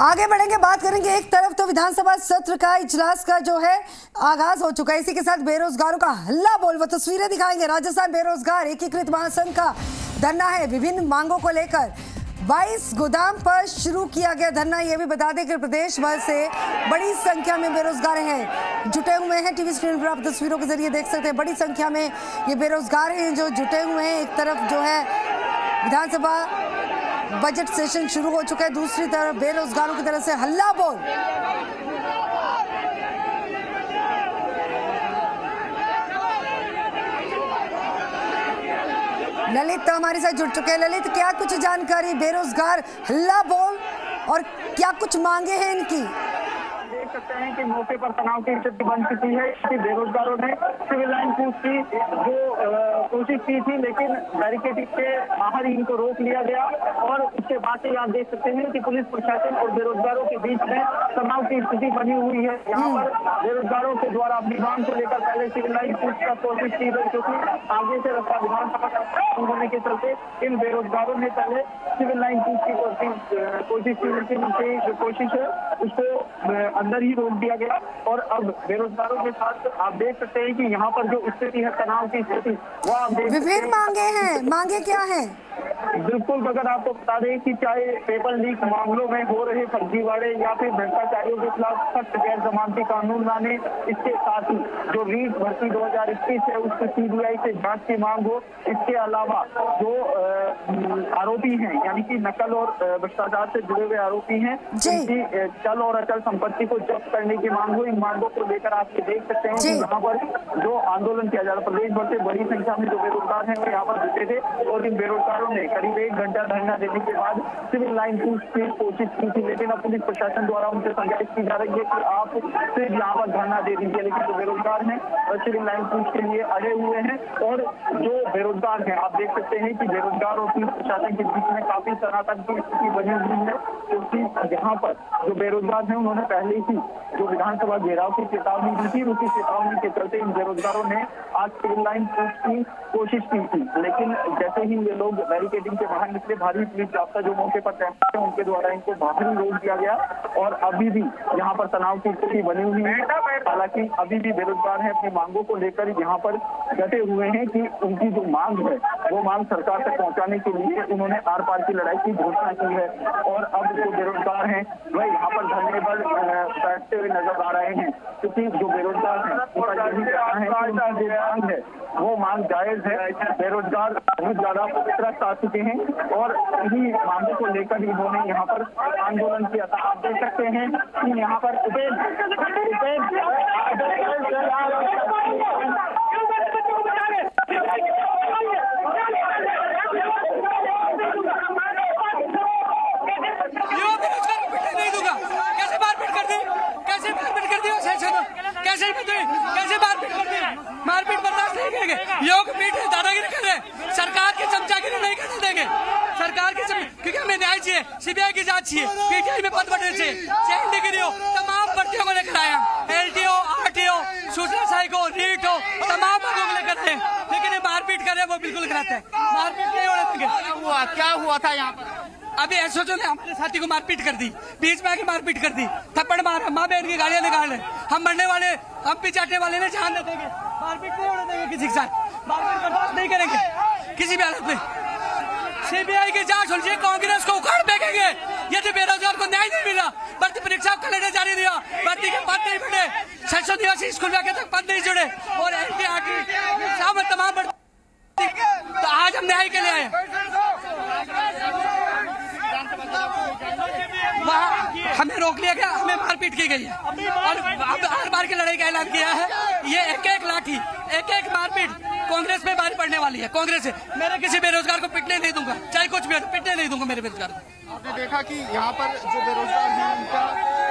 आगे बढ़ेंगे, बात करेंगे। एक तरफ तो विधानसभा सत्र का इजलास का जो है आगाज हो चुका है, इसी के साथ बेरोजगारों का हल्ला बोल, वो तस्वीरें दिखाएंगे। राजस्थान बेरोजगार एकीकृत महासंघ का धरना है विभिन्न मांगों को लेकर। 22 गोदाम पर शुरू किया गया धरना। ये भी बता दें कि प्रदेश भर से बड़ी संख्या में बेरोजगार हैं, जुटे हुए हैं। टीवी स्क्रीन पर आप तस्वीरों के जरिए देख सकते हैं, बड़ी संख्या में ये बेरोजगार हैं जो जुटे हुए हैं। एक तरफ जो है विधानसभा बजट सेशन शुरू हो चुका है, दूसरी तरफ बेरोजगारों की तरफ से हल्ला बोल। ललित हमारे साथ जुड़ चुके हैं। ललित, क्या कुछ जानकारी, बेरोजगार हल्ला बोल और क्या कुछ मांगे हैं इनकी? देख सकते हैं कि मौके पर तनाव की स्थिति बन चुकी है कि बेरोजगारों ने सिविल लाइन पूछ की जो कोशिश की थी, लेकिन बैरिकेडिंग के बाहर ही इनको रोक लिया गया। और उसके बाद से आप देख सकते हैं कि पुलिस प्रशासन और बेरोजगारों के बीच में तनाव की स्थिति बनी हुई है। यहाँ पर बेरोजगारों के द्वारा अपनी मांग को लेकर पहले सिविल लाइन पूछ का कोशिश की गई, क्योंकि आगे से रास्ता विधानसभा का होने के चलते इन बेरोजगारों ने पहले सिविल लाइन पूछ की कोशिश की, लेकिन उनकी जो कोशिश है उसको अंदर ही रोक दिया गया। और अब बेरोजगारों के साथ आप देख सकते हैं कि यहाँ पर जो स्थिति है, तनाव की स्थिति, वो आप देख विभिन्न मांगे हैं। मांगे क्या हैं? बिल्कुल, अगर आपको बता दें कि चाहे पेपर लीक मामलों में हो रहे फर्जीवाड़े या फिर भ्रष्टाचारियों के खिलाफ सख्त गैर जमानती कानून लाने, इसके साथ ही जो रीट भर्ती 2021 है उसकी सीबीआई से जांच की मांग हो। इसके अलावा जो आरोपी हैं, यानी कि नकल और भ्रष्टाचार से जुड़े हुए आरोपी हैं, उनकी चल और अचल संपत्ति को जब्त करने की मांग हो। इन मांगों को लेकर आप ये देख सकते हैं कि यहाँ पर जो आंदोलन किया जा रहा है, प्रदेश भर से बड़ी संख्या में जो बेरोजगार हैं वो यहाँ पर जुटे थे। और इन बेरोजगारों ने करीब 1 घंटा धरना देने के बाद सिविल लाइन पूछ की कोशिश की थी, लेकिन अब पुलिस प्रशासन द्वारा उनसे समझाइश की जा रही है कि आप सिर्फ यहाँ पर धरना दे दीजिए। लेकिन जो बेरोजगार हैं सिविल लाइन पूछ के लिए अड़े हुए हैं। और जो बेरोजगार हैं, आप देख सकते हैं कि बेरोजगार और पुलिस प्रशासन के बीच में काफी तनातक की स्थिति बनी हुई है, क्योंकि यहाँ पर जो बेरोजगार हैं उन्होंने पहले ही जो विधानसभा घेराव की चेतावनी दी थी, उसी चेतावनी के चलते इन बेरोजगारों ने आज सिविल लाइन पूछ की कोशिश की थी। लेकिन जैसे ही ये लोग बैरिकेडिंग के बाहर निकले, भारी पुलिस जाब्ता जो मौके पर तैनात है उनके द्वारा इनको बाहर ही रोक दिया गया। और अभी भी यहाँ पर तनाव की स्थिति बनी हुई है। हालांकि अभी भी बेरोजगार हैं अपनी मांगों को लेकर यहाँ पर डटे हुए हैं कि उनकी जो मांग है वो मांग सरकार तक पहुँचाने के लिए उन्होंने आर पार की लड़ाई की घोषणा की है। और अब जो बेरोजगार हैं वह यहाँ पर धरने पर बैठते हुए नजर आ रहे हैं, क्योंकि जो बेरोजगार हैं उनका यही कहना है कि उनकी जो मांग है वो मांग जायज है। बेरोजगार बहुत ज्यादा त्रस्त आ चुके हैं और इन्हीं मांगों को लेकर इन्होंने यहाँ पर आंदोलन किया था। आप देख सकते हैं कि यहाँ पर मारपीट बर्दाश्त नहीं करेंगे। योग पीट दादागिरी कर रहे हैं, सरकार की चमचागिरी नहीं करने देंगे। सरकार की क्योंकि हमें न्याय चाहिए, सीबीआई की जांच चाहिए, पीटीआई में पद बढ़ने चाहिए, चैन डिग्री हो, तमाम भर्तियों को लेकर आए हैं। एलटीओ, आरटीओ, सूचना सहायक हो, रीट हो, तमाम मांगों को लेकर आए हैं। लेकिन ये मारपीट कर रहे हैं, वो बिल्कुल गलत है। मारपीट नहीं होने देंगे। क्या हुआ था यहाँ पर? अभी एसओचओ ने हमारे साथी को मारपीट कर दी, बीच में आके मारपीट कर दी, थप्पड़ मारा, माँ बहन की गाड़ियां निकाल रहे। हम मरने वाले, हम भी चाटने वाले ने जान दे देंगे। मारपीट नहीं होने देंगे किसी के साथ, मारपीट बर्दाश्त नहीं करेंगे किसी भी हालत में। सीबीआई की जांच होनी चाहिए, कांग्रेस को उखाड़ फेंकेंगे यदि बेरोजगार को न्याय नहीं मिला। भर्ती परीक्षा कैलेंडर जारी दिया, भर्ती के पद नहीं मिले, 600 निवासी स्कूल में तक पद नहीं जुड़े और तमाम। तो आज हम न्याय के लिए आए। वहाँ हमें रोक लिया गया, हमें मारपीट की गई है और अब हर बार की लड़ाई का ऐलान किया है। ये एक लाठी, एक मारपीट कांग्रेस में भारी पड़ने वाली है। कांग्रेस से मेरे किसी बेरोजगार को पिटने नहीं दूंगा, चाहे कुछ भी हो, पिटने नहीं दूंगा मेरे बेरोजगार को। आपने देखा कि यहाँ पर जो बेरोजगार हैं उनका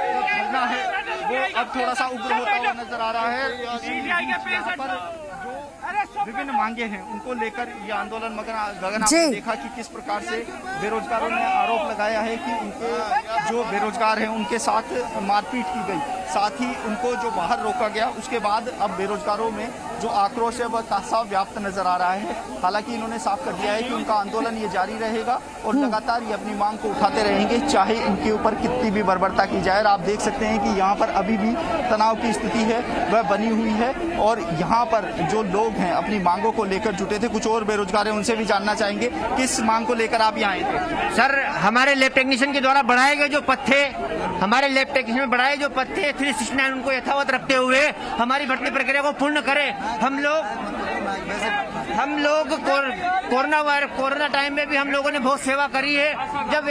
जो धरना है वो अब थोड़ा सा उग्र होता हुआ नजर आ रहा है। यहाँ पर जो विभिन्न मांगे हैं उनको लेकर ये आंदोलन, मगर गगन आपने देखा कि किस प्रकार से बेरोजगारों ने आरोप लगाया है कि उनके जो बेरोजगार हैं उनके साथ मारपीट की गई। साथ ही उनको जो बाहर रोका गया, उसके बाद अब बेरोजगारों में जो आक्रोश है वह खासा व्याप्त नजर आ रहा है। हालांकि इन्होंने साफ कर दिया है कि उनका आंदोलन ये जारी रहेगा और लगातार ये अपनी मांग को उठाते रहेंगे, चाहे इनके ऊपर कितनी भी बर्बरता की जाए। आप देख सकते हैं कि यहाँ पर अभी भी तनाव की स्थिति है वह बनी हुई है और यहाँ पर जो लोग हैं अपनी मांगों को लेकर जुटे थे। कुछ और बेरोजगार हैं, उनसे भी जानना चाहेंगे किस मांग को लेकर आप यहाँ आए थे। सर, हमारे लैब टेक्नीशियन के द्वारा बढ़ाए गए जो पत्ते, हमारे लैब टेक्नीशियन में बढ़ाए जो पत्ते 369 उनको यथावत रखते हुए हमारी भर्ती प्रक्रिया को पूर्ण करें। हम लोग कोरोना टाइम में भी हम लोगों ने बहुत सेवा करी है। जब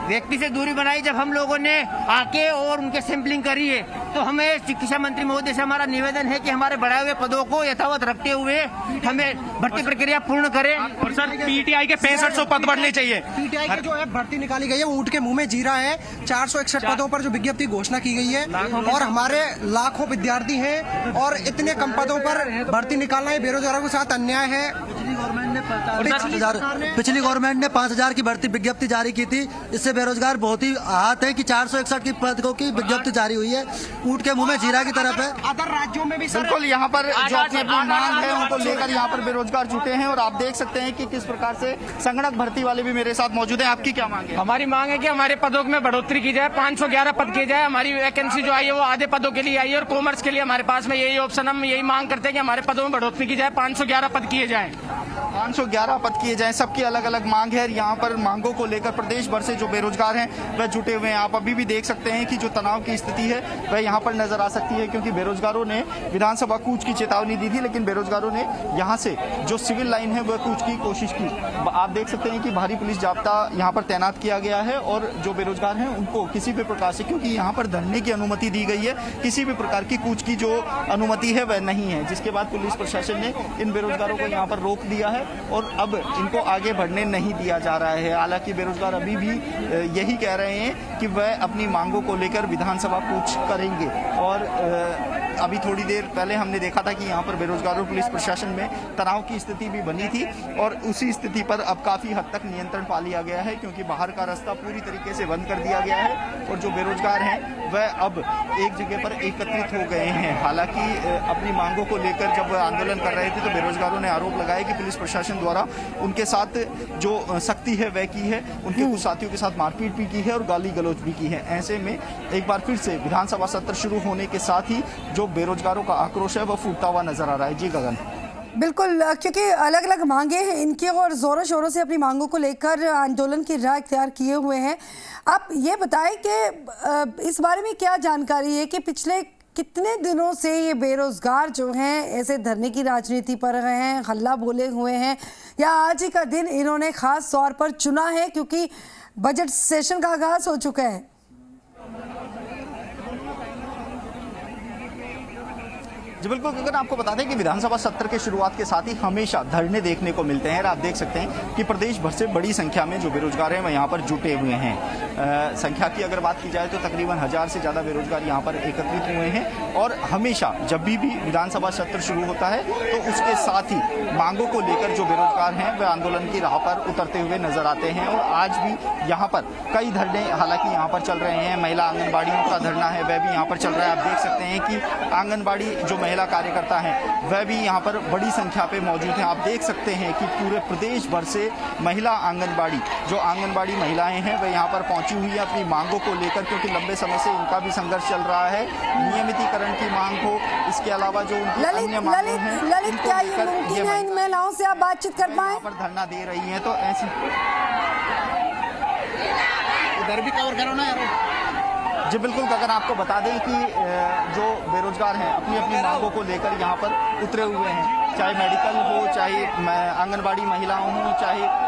व्यक्ति से दूरी बनाई, जब हम लोगों ने आके और उनके सैंपलिंग करी है, तो हमें शिक्षा मंत्री महोदय से हमारा निवेदन है कि हमारे बढ़ाए हुए पदों को यथावत रखते हुए हमें भर्ती प्रक्रिया पूर्ण करें। और सर, पीटीआई के 6500 पद बढ़ने चाहिए। पीटीआई की जो है भर्ती निकाली गई है वो ऊँट के मुंह में जीरा है। 461 पदों पर जो विज्ञप्ति घोषणा की गई है और हमारे लाखों विद्यार्थी हैं और इतने कम पदों पर भर्ती निकालना है बेरोजगारों के साथ अन्याय है। पिछली गवर्नमेंट ने 5000 की भर्ती विज्ञप्ति जारी की थी। इससे बेरोजगार बहुत ही आहत है कि 461 की पदों की विज्ञप्ति जारी हुई है, ऊँट के मुंह में जीरा की तरफ है। अदर राज्यों में भी बिल्कुल यहाँ पर जो अपनी मांग है उनको लेकर यहाँ पर बेरोजगार जुटे हैं और आप देख सकते हैं कि किस प्रकार से संगणक भर्ती वाले भी मेरे साथ मौजूद है। आपकी क्या मांग है? हमारी मांग है कि हमारे पदों में बढ़ोतरी की जाए, 511 पद किए जाए। हमारी वैकेंसी जो आई है वो आधे पदों के लिए आई है और कॉमर्स के लिए हमारे पास में यही ऑप्शन, हम यही मांग करते हैं कि हमारे पदों में बढ़ोतरी की जाए, 511 पद किए जाए। 511 पद किए जाएं। सबकी अलग अलग मांग है। यहाँ पर मांगों को लेकर प्रदेश भर से जो बेरोजगार हैं वह जुटे हुए हैं। आप अभी भी देख सकते हैं कि जो तनाव की स्थिति है वह यहाँ पर नजर आ सकती है, क्योंकि बेरोजगारों ने विधानसभा कूच की चेतावनी दी थी, लेकिन बेरोजगारों ने यहाँ से जो सिविल लाइन है वह कूच की कोशिश की। आप देख सकते हैं कि भारी पुलिस जाब्ता यहाँ पर तैनात किया गया है और जो बेरोजगार हैं उनको किसी भी प्रकार से, क्योंकि यहाँ पर धरने की अनुमति दी गई है, किसी भी प्रकार की कूच की जो अनुमति है वह नहीं है, जिसके बाद पुलिस प्रशासन ने इन बेरोजगारों को यहाँ पर रोक दिया है और अब इनको आगे बढ़ने नहीं दिया जा रहा है। हालांकि बेरोजगार अभी भी यही कह रहे हैं कि वह अपनी मांगों को लेकर विधानसभा कूच करेंगे और अभी थोड़ी देर पहले हमने देखा था कि यहाँ पर बेरोजगारों पुलिस प्रशासन में तनाव की स्थिति भी बनी थी और उसी स्थिति पर अब काफ़ी हद तक नियंत्रण पा लिया गया है, क्योंकि बाहर का रास्ता पूरी तरीके से बंद कर दिया गया है और जो बेरोजगार हैं वह अब एक जगह पर एकत्रित हो गए हैं। हालांकि अपनी मांगों को लेकर जब आंदोलन कर रहे थे तो बेरोजगारों ने आरोप लगाया कि पुलिस प्रशासन द्वारा उनके साथ जो सख्ती है वह की है, उनके कुछ साथियों के साथ मारपीट भी की है और गाली गलौज भी की है। ऐसे में एक बार फिर से विधानसभा सत्र शुरू होने के साथ ही जो बेरोजगारों का आक्रोश है वह फूटता हुआ नजर आ रहा है। जी गगन। बिल्कुल, क्योंकि अलग अलग मांगे हैं इनकी और जोरों शोरों से अपनी मांगों को लेकर आंदोलन की राह इख्तियार किए हुए हैं। आप ये बताएं कि इस बारे में क्या जानकारी है कि पिछले कितने दिनों से ये बेरोजगार जो हैं ऐसे धरने की राजनीति पर रहे हैं, हल्ला बोले हुए हैं, या आज ही का दिन इन्होंने खास तौर पर चुना है क्योंकि बजट सेशन का आगाज हो चुका है? जी बिल्कुल, अगर आपको बता दें कि विधानसभा सत्र के शुरुआत के साथ ही हमेशा धरने देखने को मिलते हैं और आप देख सकते हैं कि प्रदेश भर से बड़ी संख्या में जो बेरोजगार हैं वह यहाँ पर जुटे हुए हैं। संख्या की अगर बात की जाए तो तकरीबन 1000 से ज़्यादा बेरोजगार यहाँ पर एकत्रित हुए हैं और हमेशा जब भी विधानसभा सत्र शुरू होता है तो उसके साथ ही मांगों को लेकर जो बेरोजगार हैं वह आंदोलन की राह पर उतरते हुए नजर आते हैं और आज भी यहाँ पर कई धरने हालांकि यहाँ पर चल रहे हैं। महिला आंगनबाड़ियों का धरना है वह भी यहाँ पर चल रहा है। आप देख सकते हैं कि आंगनबाड़ी जो महिला कार्यकर्ता हैं वह भी यहाँ पर बड़ी संख्या पे मौजूद हैं। आप देख सकते हैं कि पूरे प्रदेश भर से महिला आंगनबाड़ी जो आंगनबाड़ी महिलाएं हैं वह यहाँ पर पहुंची हुई है अपनी मांगों को लेकर, क्योंकि लंबे समय से इनका भी संघर्ष चल रहा है। नियमितीकरण की मांग हो, इसके अलावा जो उनकी अन्य मांगें हैं, ललित क्या ये मुमकिन है इन महिलाओं से आप बातचीत कर पाएं? यहाँ पर धरना दे रही हैं तो ऐसी इधर भी कवर करो ना यार। जी बिल्कुल, अगर आपको बता दें कि जो बेरोजगार हैं अपनी अपनी मांगों को लेकर यहाँ पर उतरे हुए हैं, चाहे मेडिकल हो, चाहे आंगनबाड़ी महिलाओं हो, चाहे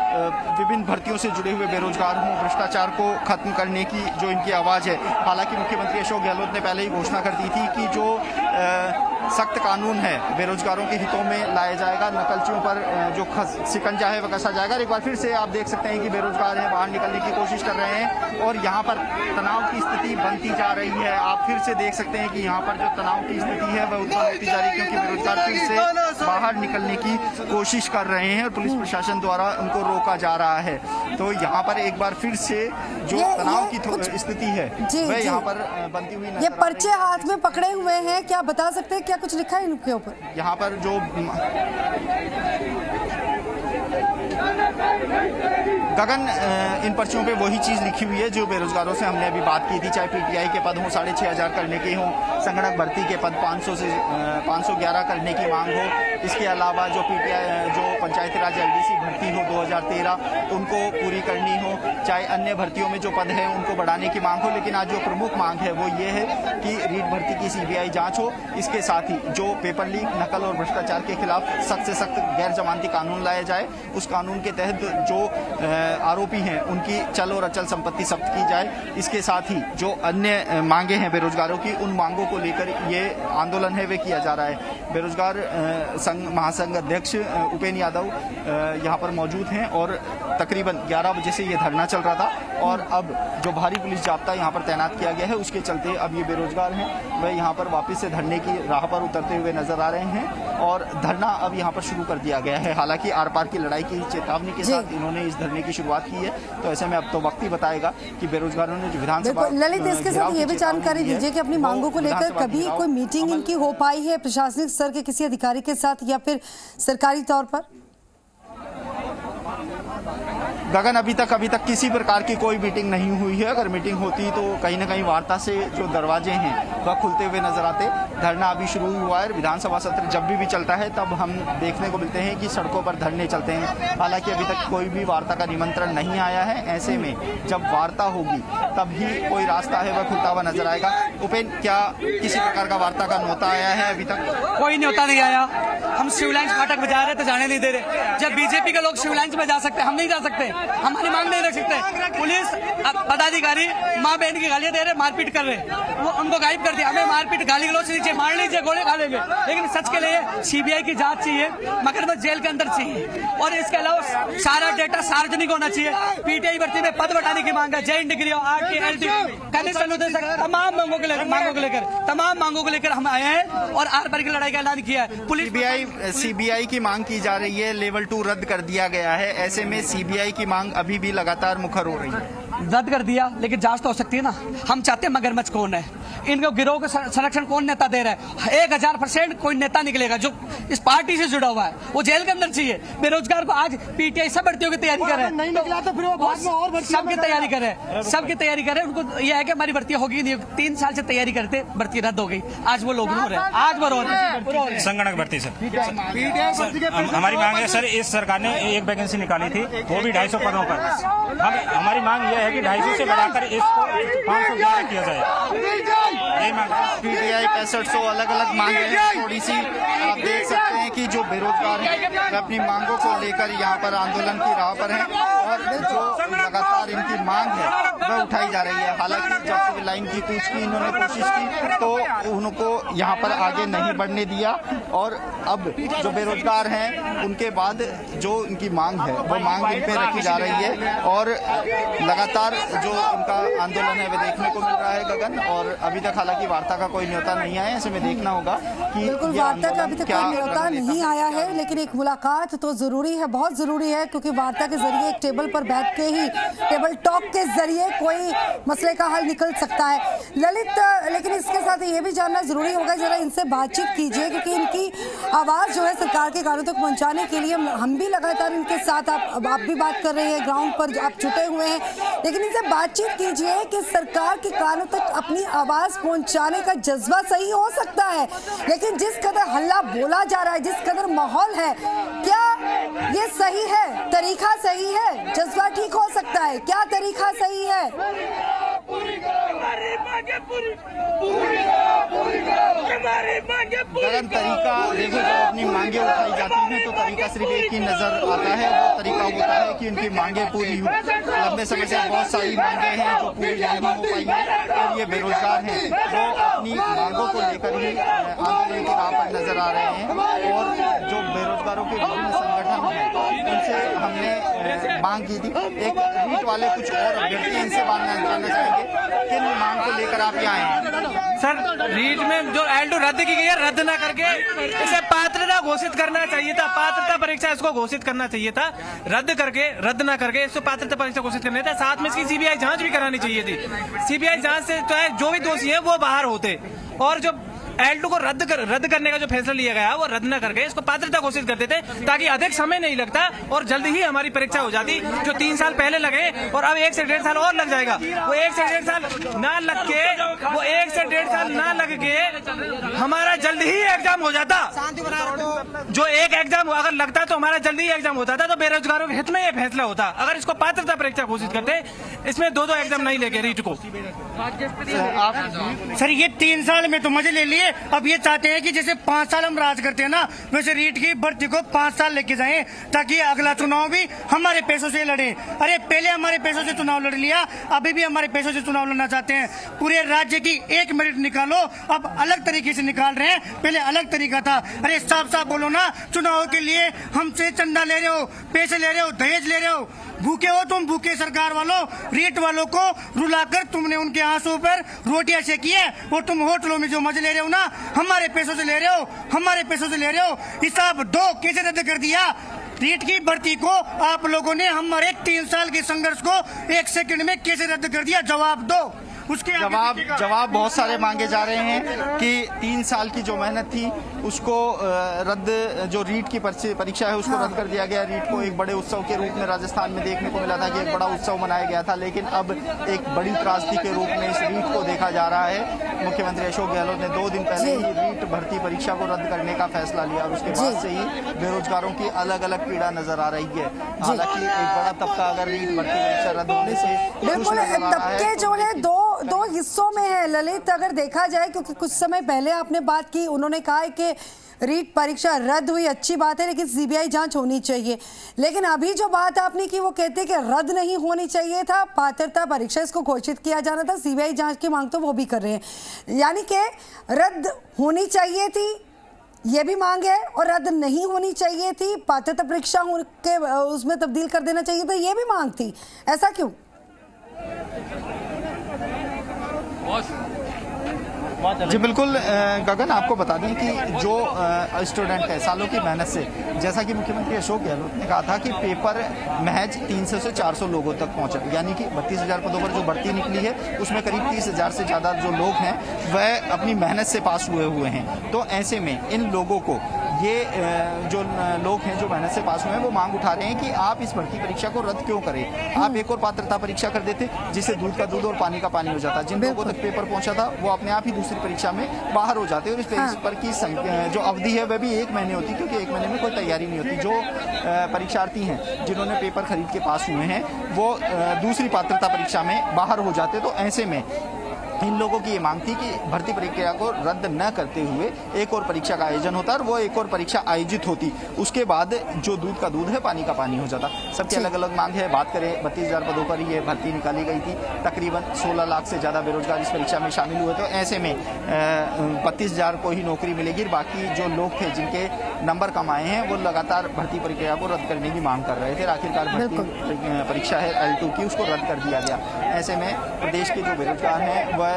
विभिन्न भर्तियों से जुड़े हुए बेरोजगार हों, भ्रष्टाचार को खत्म करने की जो इनकी आवाज़ है। हालांकि मुख्यमंत्री अशोक गहलोत ने पहले ही घोषणा कर दी थी कि जो सख्त कानून है बेरोजगारों के हितों में लाया जाएगा। नकलचियों पर जो शिकंजा है वह कसा जाएगा। एक बार फिर से आप देख सकते हैं कि बेरोजगार हैं, बाहर निकलने की कोशिश कर रहे हैं और यहाँ पर तनाव की स्थिति बनती जा रही है। आप फिर से देख सकते हैं कि यहाँ पर जो तनाव की स्थिति है वह उत्पन्न होती जा रही है, क्योंकि बेरोजगार फिर से बाहर निकलने की कोशिश कर रहे हैं और पुलिस प्रशासन द्वारा उनको रोका जा रहा है। तो यहाँ पर एक बार फिर से जो तनाव की स्थिति है वह यहाँ पर बनती हुई नजर ये पर्चे हाथ में पकड़े हुए हैं, क्या बता सकते हैं क्या कुछ लिखा है इनके ऊपर? यहाँ पर जो गगन, इन पर्चियों पे वही चीज़ लिखी हुई है जो बेरोजगारों से हमने अभी बात की थी, चाहे पीटीआई के पद हों 6,500 करने के हों, संगणक भर्ती के पद 500 से 511 करने की मांग हो। इसके अलावा जो पीटीआई जो पंचायती राज एलडीसी भर्ती हो 2013 उनको पूरी करनी हो, चाहे अन्य भर्तियों में जो पद है उनको बढ़ाने की मांग हो। लेकिन आज जो प्रमुख मांग है वो ये है कि रीट भर्ती की सीबीआई जाँच हो। इसके साथ ही जो पेपर लीक, नकल और भ्रष्टाचार के खिलाफ सख्त से सख्त गैर जमानती कानून लाया जाए। उस कानून के तहत जो आरोपी हैं उनकी चल और अचल संपत्ति जब्त की जाए। इसके साथ ही जो अन्य मांगे हैं बेरोजगारों की, उन मांगों को लेकर ये आंदोलन है वे किया जा रहा है। बेरोजगार संघ महासंघ अध्यक्ष उपेंद्र यादव यहाँ पर मौजूद हैं और तकरीबन 11 बजे से ये धरना चल रहा था और अब जो भारी पुलिस जाब्ता यहाँ पर तैनात किया गया है उसके चलते अब ये बेरोजगार हैं वह यहाँ पर वापस से धरने की राह पर उतरते हुए नजर आ रहे हैं और धरना अब यहाँ पर शुरू कर दिया गया है। हालांकि आर पार की लड़ाई की चेतावनी के साथ इन्होंने इस धरने की शुरुआत की है, तो ऐसे में अब तो वक्त ही बताएगा कि बेरोजगारों ने जो विधानसभा ललित, इसके साथ ये भी जानकारी दीजिए कि अपनी मांगों को लेकर कभी कोई मीटिंग इनकी हो पाई है प्रशासनिक स्तर के किसी अधिकारी के साथ या फिर सरकारी तौर पर? गगन, अभी तक किसी प्रकार की कोई मीटिंग नहीं हुई है। अगर मीटिंग होती तो कहीं ना कहीं वार्ता से जो दरवाजे हैं वह खुलते हुए नजर आते। धरना अभी शुरू हुआ है। विधानसभा सत्र जब भी चलता है तब हम देखने को मिलते हैं कि सड़कों पर धरने चलते हैं। हालांकि अभी तक कोई भी वार्ता का निमंत्रण नहीं आया है। ऐसे में जब वार्ता होगी तब ही कोई रास्ता है वह खुलता हुआ नजर आएगा। उपेंद्र, क्या किसी प्रकार का वार्ता का न्योता आया है? अभी तक कोई न्योता नहीं आया। हम शिव लाइन्स फाटक में जा रहे थे, जाने नहीं दे रहे। जब बीजेपी के लोग शिव लाइन्स में जा सकते, हम नहीं जा सकते, हमारी मांग नहीं रख सकते। पुलिस पदाधिकारी माँ बहन की गालियां दे रहे, मारपीट कर रहे, वो उनको गायब कर दिया। हमें मारपीट, गाली गलौज नीचे मार लीजिए, गोले खा लेंगे, लेकिन सच के लिए सीबीआई की जांच चाहिए, मगरमच्छ जेल के अंदर चाहिए और इसके अलावा सारा डेटा सार्वजनिक होना चाहिए। पीटीआई भर्ती में पद बढ़ाने की मांग है, जय डिग्री हो, आरटी, एलटी, तमाम मांगों को लेकर हम आए हैं और आर पार की लड़ाई का ऐलान किया है। पुलिस सीबीआई की मांग की जा रही है, लेवल 2 रद्द कर दिया गया है। ऐसे में सीबीआई की मांग अभी भी लगातार मुखर हो रही है। रद्द कर दिया, लेकिन जांच तो हो सकती है ना। हम चाहते हैं मगरमच्छ कौन है, इनको गिरोह का संरक्षण कौन नेता दे रहा है। 1000% कोई नेता निकलेगा जो इस पार्टी से जुड़ा हुआ है, वो जेल के अंदर चाहिए। बेरोजगार को आज पीटीआई सब भर्तियों की तैयारी कर रहे हैं, नहीं निकला तो फिर वो बाद में और सबकी तैयारी कर रहे हैं। उनको यह है कि हमारी भर्ती होगी नहीं। 3 साल से तैयारी करते, भर्ती रद्द हो गई, आज वो लोग रो रहे हैं, आज वो रो रहे हैं। संगणक भर्ती सर, हमारी मांग है सर, इस सरकार ने एक वैकेंसी निकाली थी, वो भी 250 पदों पर। हमारी मांग यह है कि 250 से बढ़ाकर इसको 511 किया जाए। पीटीआई 6500 अलग अलग मांगे हैं। थोड़ी सी आप देख सकते हैं कि जो बेरोजगार हैं वे अपनी मांगों को लेकर यहाँ पर आंदोलन की राह पर हैं और जो लगातार इनकी मांग है वह उठाई जा रही है। हालांकि जब सिविल लाइन की कूच की इन्होंने कोशिश की तो उनको यहाँ पर आगे नहीं बढ़ने दिया और अब जो बेरोजगार हैं उनके बाद जो इनकी मांग है वो मांग इन पे रखी जा रही है और लगातार जो इनका आंदोलन है वह देखने को मिल रहा है। गगन, और अभी तक हालांकि वार्ता का कोई न्योता नहीं आया है। ऐसे में देखना होगा कि बिल्कुल वार्ता का अभी तक कोई न्योता नहीं आया है, लेकिन एक मुलाकात तो जरूरी है, बहुत जरूरी है, क्योंकि वार्ता के जरिए एक टेबल पर बैठ के ही, टेबल टॉक के जरिए कोई मसले का हल निकल सकता है। ललित, लेकिन इसके साथ ये भी जानना जरूरी होगा, जरा इनसे बातचीत कीजिए, क्योंकि इनकी आवाज जो है सरकार के कानों तक पहुंचाने के लिए हम भी लगातार इनके साथ, आप भी बात कर रहे हैं, ग्राउंड पर आप जुटे हुए हैं, लेकिन इनसे बातचीत कीजिए कि सरकार के कानों तक अपनी आवाज पहुंचाने का जज्बा सही हो सकता है, लेकिन जिस कदर हल्ला बोला जा रहा है, जिस कदर माहौल है, क्या ये सही है, तरीका सही है, जज्बा ठीक हो सकता है, क्या तरीका सही है? हमारी मांगे पूरी गलत तरीका देखो, जब अपनी मांगे उठाई जाती हैं तो तरीका सिर्फ एक ही नजर आता है, वो तरीका होता है कि उनकी मांगे पूरी हो। लंबे समय से बहुत सारी मांगे हैं जो पूरी नहीं हो पाई हैं और ये बेरोजगार हैं जो अपनी मांगों को लेकर ही आंदोलन के राह पर नजर आ रहे हैं। और जो बेरोजगारों के विभिन्न संगठन हैं उनसे हमने मांग की थी। एक रीट वाले कुछ और अभ्यर्थी इनसे जानना चाहेंगे किन मांग को लेकर आप यहाँ आए। सर, रीट में जो L2 रद्द की गई है, रद्द ना करके इसे पात्रता घोषित करना चाहिए था। पात्रता परीक्षा इसको घोषित करना चाहिए था, रद्द ना करके इसको पात्रता परीक्षा घोषित करना था। साथ में इसकी सीबीआई जांच भी करानी चाहिए थी। सीबीआई जांच से चाहे जो भी दोषी है वो बाहर होते, और जो L2 को रद्द करने का जो फैसला लिया गया वो रद्द न करके इसको पात्रता घोषित कर देते, ताकि अधिक समय नहीं लगता और जल्दी ही हमारी परीक्षा हो जाती। जो 3 साल पहले लगे और अब 1 से 1.5 साल और लग जाएगा, वो 1 से 1.5 साल ना लग के हमारा जल्दी ही एग्जाम हो जाता। जो एक एग्जाम अगर लगता तो हमारा जल्दी ही एग्जाम होता था, तो बेरोजगारों के हित में ये फैसला होता। अगर इसको पात्रता परीक्षा घोषित करते, इसमें 2 एग्जाम नहीं लेके रीट को। सर, ये 3 साल में तो मजे ले लिए, अब ये चाहते हैं कि जैसे 5 साल हम राज करते हैं ना, वैसे रीट की भर्ती को 5 साल लेके जाएं, ताकि अगला चुनाव भी हमारे पैसों से लड़े। अरे पहले हमारे पैसों से चुनाव लड़ लिया, अभी भी हमारे पैसों से चुनाव लड़ना चाहते हैं। पूरे राज्य की 1 मिनट निकालो, अब अलग तरीके से निकाल रहे हैं, पहले अलग तरीका था। अरे साफ साफ बोलो ना, चुनाव के लिए हमसे चंदा ले रहे हो, पैसे ले रहे हो, दहेज ले रहे हो, भूखे हो तुम, भूखे सरकार वालों। रीट वालों को रुलाकर तुमने उनके आंसू पर रोटियां सेकी है, और तुम होटलों में जो मजे ले रहे हो ना, हमारे पैसों से ले रहे हो, हमारे पैसों से ले रहे हो। हिसाब दो, कैसे रद्द कर दिया रीट की भर्ती को आप लोगों ने? हमारे 3 साल के संघर्ष को 1 सेकंड में कैसे रद्द कर दिया? जवाब दो। उसके जवाब बहुत सारे मांगे जा रहे हैं कि 3 साल की जो मेहनत थी उसको रद्द, जो रीट की परीक्षा है उसको रद्द कर दिया गया। रीट को एक बड़े उत्सव के रूप में राजस्थान में देखने को मिला था कि एक बड़ा उत्सव मनाया गया था, लेकिन अब एक बड़ी त्रासदी के रूप में इस रीट को देखा जा रहा है। मुख्यमंत्री अशोक गहलोत ने 2 दिन पहले ही रीट भर्ती परीक्षा को रद्द करने का फैसला लिया, और उसके बाद से ही बेरोजगारों की अलग अलग पीड़ा नजर आ रही है। हालांकि एक बड़ा तबका अगर रीट भर्ती परीक्षा रद्द होने से तबके जो है दो हिस्सों में है ललित, अगर देखा जाए, क्योंकि कुछ समय पहले आपने बात की, उन्होंने कहा है कि रीट परीक्षा रद्द हुई, अच्छी बात है, लेकिन सीबीआई जांच होनी चाहिए। लेकिन अभी जो बात आपने की वो कहते हैं कि रद्द नहीं होनी चाहिए था, पात्रता परीक्षा इसको घोषित किया जाना था। सीबीआई जांच की मांग तो वो भी कर रहे हैं, यानी कि रद्द होनी चाहिए थी ये भी मांग है, और रद्द नहीं होनी चाहिए थी, पात्रता परीक्षा के उसमें तब्दील कर देना चाहिए था, ये भी मांग थी। ऐसा क्यों? जी बिल्कुल गगन, आपको बता दें कि जो स्टूडेंट है सालों की मेहनत से, जैसा कि मुख्यमंत्री अशोक गहलोत ने कहा था कि पेपर महज 300 से 400 लोगों तक पहुंचा, यानी कि 32,000 पदों पर जो भर्ती निकली है उसमें करीब 30,000 से ज़्यादा जो लोग हैं वह अपनी मेहनत से पास हुए हैं। तो ऐसे में इन लोगों को, ये जो लोग हैं जो मेहनत से पास हुए हैं, वो मांग उठा रहे हैं कि आप इस भर्ती परीक्षा को रद्द क्यों करें। आप एक और पात्रता परीक्षा कर देते जिससे दूध का दूध और पानी का पानी हो जाता। जिन लोगों तक पेपर पहुंचा था वो अपने आप ही दूसरी परीक्षा में बाहर हो जाते, और इस पेपर की जो अवधि है वह भी 1 महीने होती, क्योंकि 1 महीने में कोई तैयारी नहीं होती। जो परीक्षार्थी हैं जिन्होंने पेपर खरीद के पास हुए हैं वो दूसरी पात्रता परीक्षा में बाहर हो जाते। तो ऐसे में इन लोगों की ये मांग थी कि भर्ती प्रक्रिया को रद्द न करते हुए एक और परीक्षा का आयोजन होता, और वो एक और परीक्षा आयोजित होती, उसके बाद जो दूध का दूध है पानी का पानी हो जाता। सबकी अलग अलग मांग है। बात करें 32,000 पदों पर ये भर्ती निकाली गई थी, तकरीबन 16 लाख से ज़्यादा बेरोजगार इस परीक्षा में शामिल हुए। तो ऐसे में 32,000 को ही नौकरी मिलेगी, बाकी जो लोग थे जिनके नंबर कम आए हैं वो लगातार भर्ती प्रक्रिया को रद्द करने की मांग कर रहे थे। आखिरकार भर्ती परीक्षा है L2 की, उसको रद्द कर दिया गया। ऐसे में प्रदेश के जो बेरोजगार हैं वह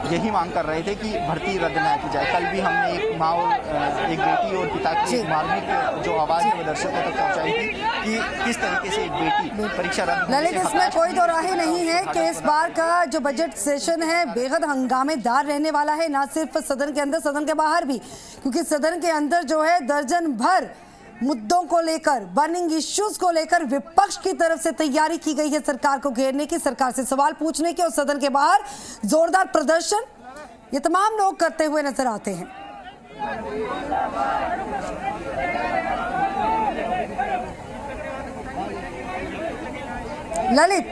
यही मांग कर रहे थे कि भर्ती रद्द न की जाए। कल भी हमने एक माँ और एक बेटी और पिता की मार्मिक जो आवाज़ है वो दर्शकों तक पहुंचाई थी कि किस तरीके से एक बेटी परीक्षा रद्द। ललित, इसमें कोई दो राय नहीं है कि इस बार का जो बजट सेशन है बेहद हंगामेदार रहने वाला है, ना सिर्फ सदन के अंदर, सदन के बाहर भी, क्योंकि सदन के अंदर जो है दर्जन भर मुद्दों को लेकर, बर्निंग इश्यूज को लेकर विपक्ष की तरफ से तैयारी की गई है सरकार को घेरने की, सरकार से सवाल पूछने की, और सदन के बाहर जोरदार प्रदर्शन ये तमाम लोग करते हुए नजर आते हैं। ललित,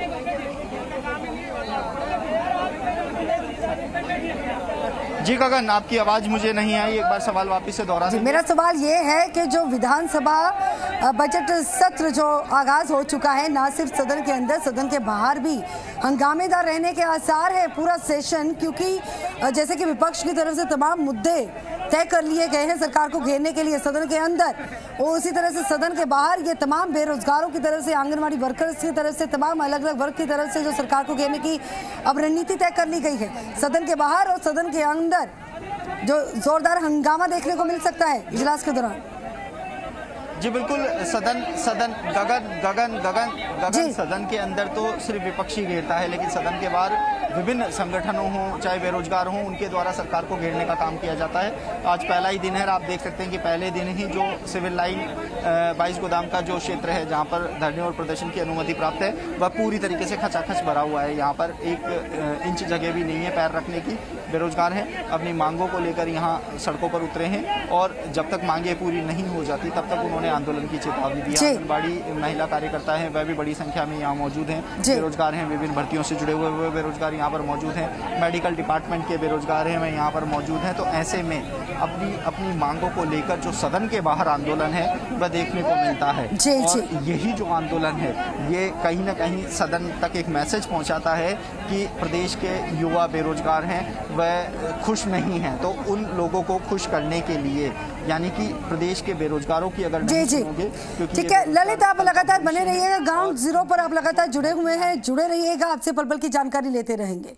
जी गगन, आपकी आवाज मुझे नहीं आई, एक बार सवाल वापस से दोहरा दीजिए। मेरा सवाल ये है कि जो विधानसभा बजट सत्र जो आगाज हो चुका है, ना सिर्फ सदन के अंदर, सदन के बाहर भी हंगामेदार रहने के आसार है पूरा सेशन, क्योंकि जैसे कि विपक्ष की तरफ से तमाम मुद्दे तय कर लिए गए हैं सरकार को घेरने के लिए सदन के अंदर, और उसी तरह से सदन के बाहर ये तमाम बेरोजगारों की तरफ से, आंगनबाड़ी वर्कर्स की तरफ से, तमाम अलग अलग वर्ग की तरफ से जो सरकार को घेरने की अब रणनीति तय कर ली गई है। सदन के बाहर और सदन के अंदर जो जोरदार हंगामा देखने को मिल सकता है इजलास के दौरान। जी बिल्कुल, गगन सदन के अंदर तो सिर्फ विपक्षी घेरता है, लेकिन सदन के बाहर विभिन्न संगठनों हों चाहे बेरोजगार हों, उनके द्वारा सरकार को घेरने का काम किया जाता है। आज पहला ही दिन है, आप देख सकते हैं कि पहले दिन ही जो सिविल लाइन 22 गोदाम का जो क्षेत्र है जहां पर धरने और प्रदर्शन की अनुमति प्राप्त है, वह पूरी तरीके से खचाखच भरा हुआ है। यहाँ पर 1 इंच जगह भी नहीं है पैर रखने की। बेरोजगार हैं, अपनी मांगों को लेकर यहाँ सड़कों पर उतरे हैं, और जब तक मांगे पूरी नहीं हो जाती तब तक उन्होंने आंदोलन की चेतावनी दी। आंगनबाड़ी महिला कार्यकर्ता हैं, वह भी बड़ी संख्या में यहाँ मौजूद हैं। बेरोजगार हैं, विभिन्न भर्तियों से जुड़े हुए बेरोजगार यहाँ पर मौजूद हैं। मेडिकल डिपार्टमेंट के बेरोजगार हैं, वह यहाँ पर मौजूद हैं। तो ऐसे में अपनी मांगों को लेकर जो सदन के बाहर आंदोलन है वह देखने को मिलता है। और यही जो आंदोलन है ये कहीं ना कहीं सदन तक एक मैसेज पहुंचाता है कि प्रदेश के युवा बेरोजगार हैं, वह खुश नहीं हैं। तो उन लोगों को खुश करने के लिए, यानी कि प्रदेश के बेरोजगारों की अगर नहीं सुनोगे, ठीक है ललित, आप लगातार बने रहिएगा, ग्राउंड जीरो पर आप लगातार जुड़े हुए हैं, जुड़े रहिएगा, आपसे पल पल की जानकारी लेते रहेंगे।